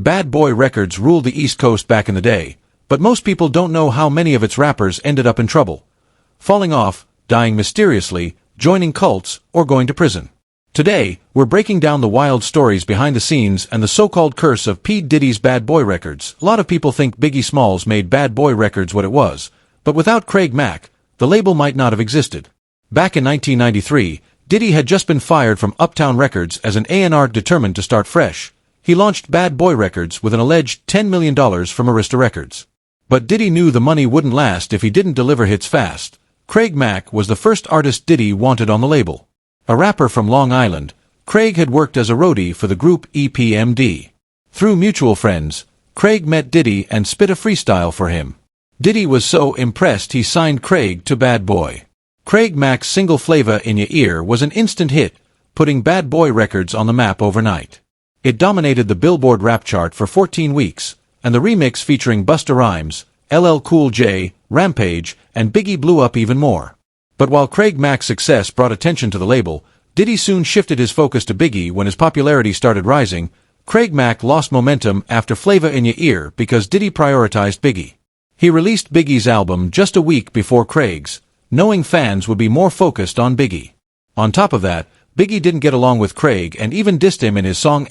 Bad Boy Records ruled the East Coast back in the day, but most people don't know how many of its rappers ended up in trouble. Falling off, dying mysteriously, joining cults, or going to prison. Today, we're breaking down the wild stories behind the scenes and the so-called curse of P. Diddy's Bad Boy Records. A lot of people think Biggie Smalls made Bad Boy Records what it was, but without Craig Mack, the label might not have existed. Back in 1993, Diddy had just been fired from Uptown Records as an A&R determined to start fresh. He launched Bad Boy Records with an alleged $10 million from Arista Records. But Diddy knew the money wouldn't last if he didn't deliver hits fast. Craig Mack was the first artist Diddy wanted on the label. A rapper from Long Island, Craig had worked as a roadie for the group EPMD. Through mutual friends, Craig met Diddy and spit a freestyle for him. Diddy was so impressed he signed Craig to Bad Boy. Craig Mack's single Flavor in Your Ear was an instant hit, putting Bad Boy Records on the map overnight. It dominated the Billboard rap chart for 14 weeks, and the remix featuring Busta Rhymes, LL Cool J, Rampage, and Biggie blew up even more. But while Craig Mack's success brought attention to the label, Diddy soon shifted his focus to Biggie when his popularity started rising. Craig Mack lost momentum after Flavor in Your Ear because Diddy prioritized Biggie. He released Biggie's album just a week before Craig's, knowing fans would be more focused on Biggie. On top of that, Biggie didn't get along with Craig and even dissed him in his song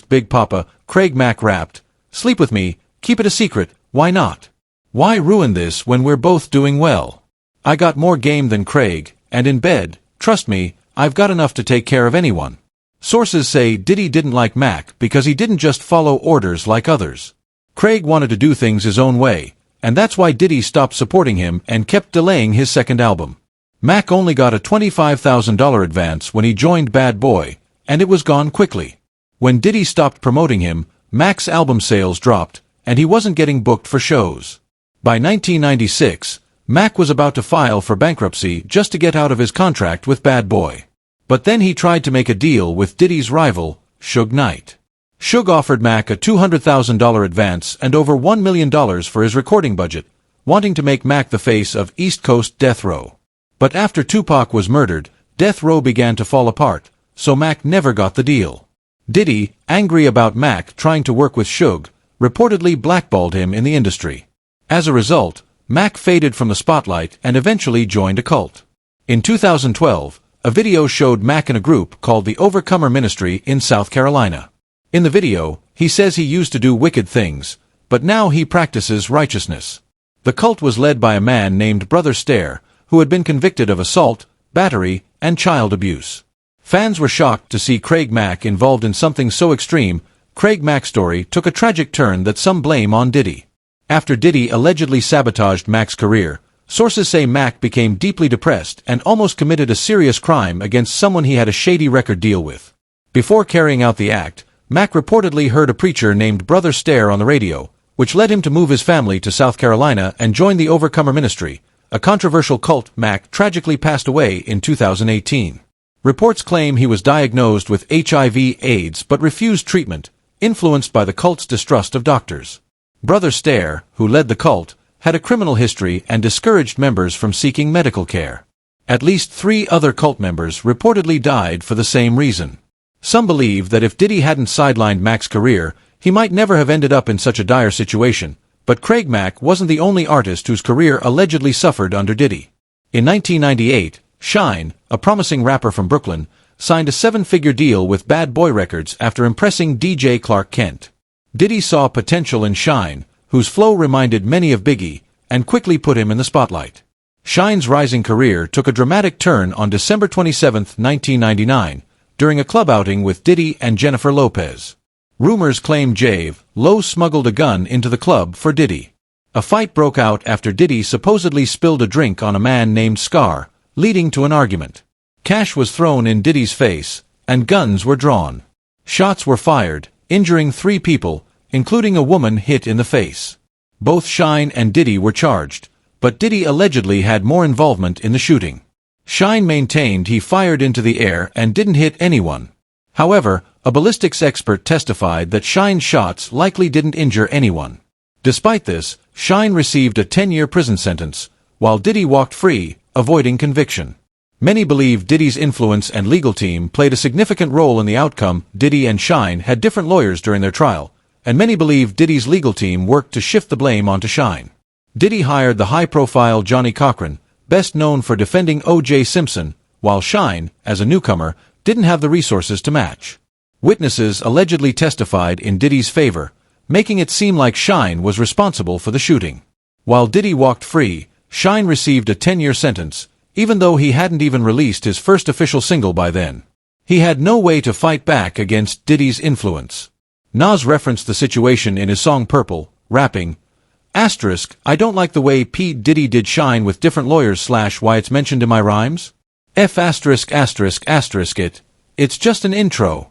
Big Papa. Craig Mack rapped, "Sleep with me, keep it a secret, why not? Why ruin this when we're both doing well? I got more game than Craig, and in bed, trust me, I've got enough to take care of anyone." Sources say Diddy didn't like Mack because he didn't just follow orders like others. Craig wanted to do things his own way, and that's why Diddy stopped supporting him and kept delaying his second album. Mack only got a $25,000 advance when he joined Bad Boy, and it was gone quickly. When Diddy stopped promoting him, Mack's album sales dropped, and he wasn't getting booked for shows. By 1996, Mack was about to file for bankruptcy just to get out of his contract with Bad Boy. But then he tried to make a deal with Diddy's rival, Suge Knight. Suge offered Mack a $200,000 advance and over $1 million for his recording budget, wanting to make Mack the face of East Coast death row. But after Tupac was murdered, death row began to fall apart, so Mack never got the deal. Diddy, angry about Mack trying to work with Suge, reportedly blackballed him in the industry. As a result, Mack faded from the spotlight and eventually joined a cult. In 2012, a video showed Mack in a group called the Overcomer Ministry in South Carolina. In the video, he says he used to do wicked things, but now he practices righteousness. The cult was led by a man named Brother Stare, who had been convicted of assault, battery, and child abuse. Fans were shocked to see Craig Mack involved in something so extreme. Craig Mack's story took a tragic turn that some blame on Diddy. After Diddy allegedly sabotaged Mack's career, sources say Mack became deeply depressed and almost committed a serious crime against someone he had a shady record deal with. Before carrying out the act, Mack reportedly heard a preacher named Brother Stare on the radio, which led him to move his family to South Carolina and join the Overcomer Ministry, a controversial cult. Mack tragically passed away in 2018. Reports claim he was diagnosed with HIV/AIDS but refused treatment, influenced by the cult's distrust of doctors. Brother Stare, who led the cult, had a criminal history and discouraged members from seeking medical care. At least 3 other cult members reportedly died for the same reason. Some believe that if Diddy hadn't sidelined Mack's career, he might never have ended up in such a dire situation, but Craig Mack wasn't the only artist whose career allegedly suffered under Diddy. In 1998, Shine, a promising rapper from Brooklyn, signed a 7-figure deal with Bad Boy Records after impressing DJ Clark Kent. Diddy saw potential in Shine, whose flow reminded many of Biggie, and quickly put him in the spotlight. Shine's rising career took a dramatic turn on December 27, 1999, during a club outing with Diddy and Jennifer Lopez. Rumors claim Lo smuggled a gun into the club for Diddy. A fight broke out after Diddy supposedly spilled a drink on a man named Scar, leading to an argument. Cash was thrown in Diddy's face, and guns were drawn. Shots were fired, injuring 3 people, including a woman hit in the face. Both Shine and Diddy were charged, but Diddy allegedly had more involvement in the shooting. Shine maintained he fired into the air and didn't hit anyone. However, a ballistics expert testified that Shine's shots likely didn't injure anyone. Despite this, Shine received a 10-year prison sentence, while Diddy walked free, avoiding conviction. Many believe Diddy's influence and legal team played a significant role in the outcome. Diddy and Shine had different lawyers during their trial, and many believe Diddy's legal team worked to shift the blame onto Shine. Diddy hired the high-profile Johnny Cochran, best known for defending O.J. Simpson, while Shine, as a newcomer, didn't have the resources to match. Witnesses allegedly testified in Diddy's favor, making it seem like Shine was responsible for the shooting. While Diddy walked free, Shine received a 10-year sentence, even though he hadn't even released his first official single by then. He had no way to fight back against Diddy's influence. Nas referenced the situation in his song Purple, rapping, "I don't like the way P. Diddy did Shine with different lawyers / why it's mentioned in my rhymes. It's just an intro."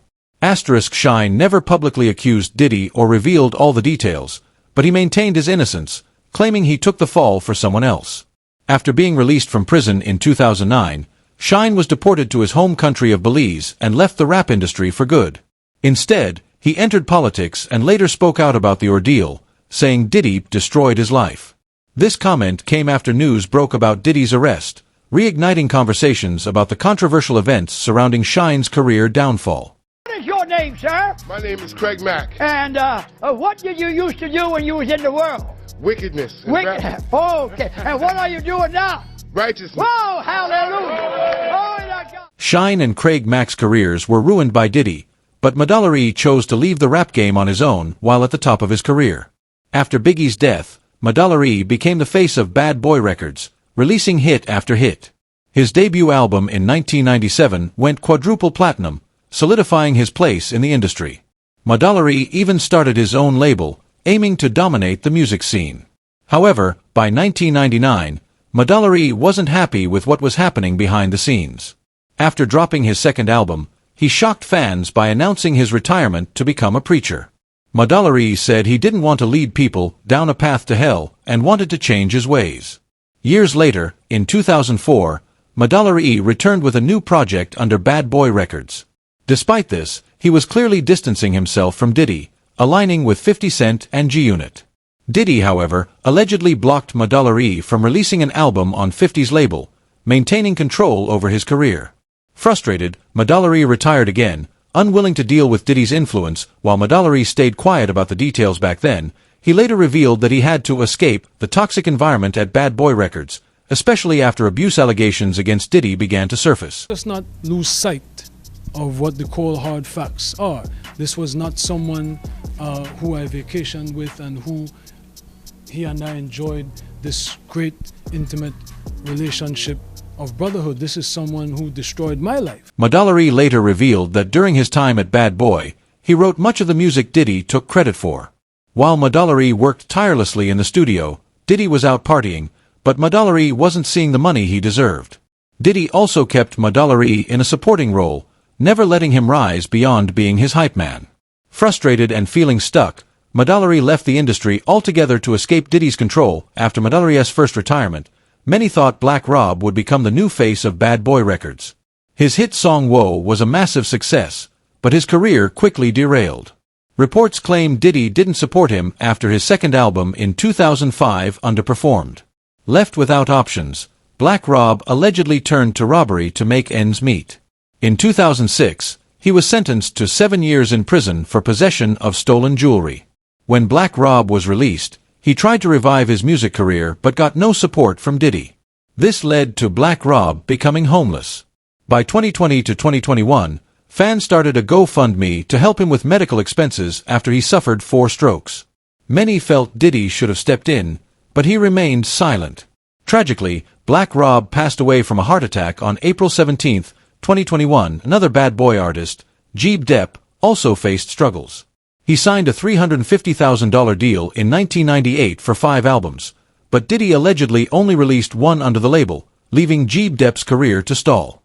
Shine never publicly accused Diddy or revealed all the details, but he maintained his innocence, claiming he took the fall for someone else. After being released from prison in 2009, Shine was deported to his home country of Belize and left the rap industry for good. Instead, he entered politics and later spoke out about the ordeal, saying Diddy destroyed his life. This comment came after news broke about Diddy's arrest, reigniting conversations about the controversial events surrounding Shine's career downfall. What is your name, sir? My name is Craig Mack. And what did you used to do when you was in the world? Wickedness. Okay. And what are you doing now? Righteousness. Whoa, hallelujah. Oh, my God. Shine and Craig Mack's careers were ruined by Diddy, but Madolari chose to leave the rap game on his own while at the top of his career. After Biggie's death, Madolari became the face of Bad Boy Records, releasing hit after hit. His debut album in 1997 went quadruple platinum, solidifying his place in the industry. Madolari even started his own label, aiming to dominate the music scene. However, by 1999, Madolari wasn't happy with what was happening behind the scenes. After dropping his second album, he shocked fans by announcing his retirement to become a preacher. Madolari said he didn't want to lead people down a path to hell and wanted to change his ways. Years later, in 2004, Madolari returned with a new project under Bad Boy Records. Despite this, he was clearly distancing himself from Diddy, aligning with 50 Cent and G-Unit. Diddy, however, allegedly blocked Madolari from releasing an album on 50's label, maintaining control over his career. Frustrated, Madolari retired again, unwilling to deal with Diddy's influence. While Madolari stayed quiet about the details back then, he later revealed that he had to escape the toxic environment at Bad Boy Records, especially after abuse allegations against Diddy began to surface. Let's not lose sight of what the cold hard facts are. This was not someone who I vacationed with and who he and I enjoyed this great intimate relationship of brotherhood. This is someone who destroyed my life. Madolari later revealed that during his time at Bad Boy, he wrote much of the music Diddy took credit for. While Madolari worked tirelessly in the studio, Diddy was out partying, but Madolari wasn't seeing the money he deserved. Diddy also kept Madolari in a supporting role, never letting him rise beyond being his hype man. Frustrated and feeling stuck, Madolari left the industry altogether to escape Diddy's control. After Madolari's first retirement, many thought Black Rob would become the new face of Bad Boy Records. His hit song Whoa was a massive success, but his career quickly derailed. Reports claim Diddy didn't support him after his second album in 2005 underperformed. Left without options, Black Rob allegedly turned to robbery to make ends meet. In 2006, he was sentenced to 7 years in prison for possession of stolen jewelry. When Black Rob was released, he tried to revive his music career but got no support from Diddy. This led to Black Rob becoming homeless. By 2020 to 2021, fans started a GoFundMe to help him with medical expenses after he suffered 4 strokes. Many felt Diddy should have stepped in, but he remained silent. Tragically, Black Rob passed away from a heart attack on April 17, 2021. Another Bad Boy artist, Jeeb Depp, also faced struggles. He signed a $350,000 deal in 1998 for 5 albums, but Diddy allegedly only released 1 under the label, leaving Jeeb Depp's career to stall.